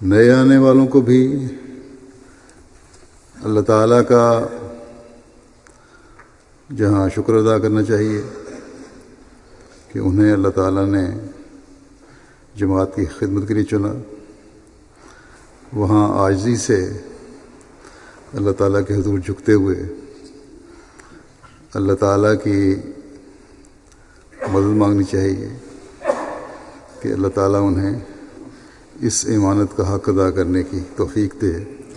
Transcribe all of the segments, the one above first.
نئے آنے والوں کو بھی اللہ تعالیٰ کا جہاں شکر ادا کرنا چاہیے کہ انہیں اللہ تعالیٰ نے جماعت کی خدمت کے لیے چنا، وہاں عاجزی سے اللہ تعالیٰ کے حضور جھکتے ہوئے اللہ تعالیٰ کی مدد مانگنی چاہیے کہ اللہ تعالیٰ انہیں اس امانت کا حق ادا کرنے کی توفیق دے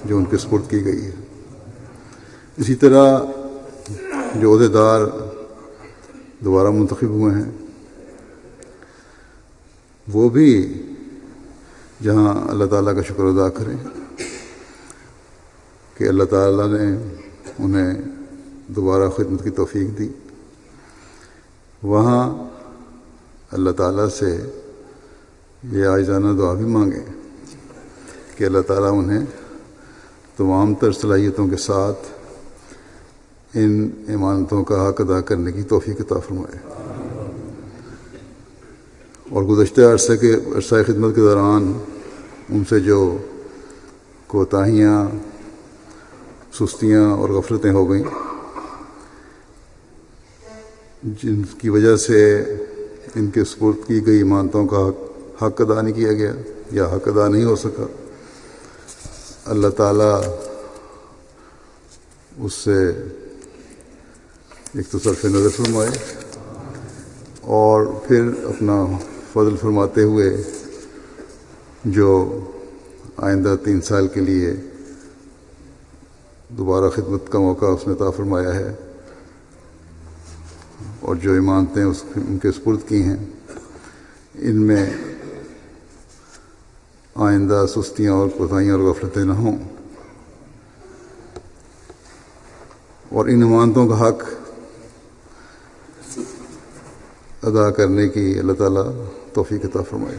جو ان کے سپرد کی گئی ہے۔ اسی طرح جو عہدیدار دوبارہ منتخب ہوئے ہیں وہ بھی جہاں اللہ تعالیٰ کا شکر ادا کریں کہ اللہ تعالیٰ نے انہیں دوبارہ خدمت کی توفیق دی، وہاں اللہ تعالیٰ سے یہ عاجزانہ دعا بھی مانگیں کہ اللہ تعالیٰ انہیں تمام تر صلاحیتوں کے ساتھ ان امانتوں کا حق ادا کرنے کی توفیق عطا فرمائے۔ اور گزشتہ عرصہ خدمت کے دوران ان سے جو کوتاہیاں، سستیاں اور غفلتیں ہو گئیں، جن کی وجہ سے ان کے سپرد کی گئی امانتوں کا حق ادا نہیں کیا گیا یا حق ادا نہیں ہو سکا، اللہ تعالیٰ اس سے ایک تو صرف نظر فرمائے اور پھر اپنا فضل فرماتے ہوئے جو آئندہ 3 سال کے لیے دوبارہ خدمت کا موقع اس نے عطا فرمایا ہے اور جو امانتیں ان کے سپرد کی ہیں ان میں آئندہ سستیاں اور کوتاہیاں اور غفلتیں نہ ہوں، اور ان امانتوں کا حق ادا کرنے کی اللہ تعالیٰ توفیق عطا فرمائے۔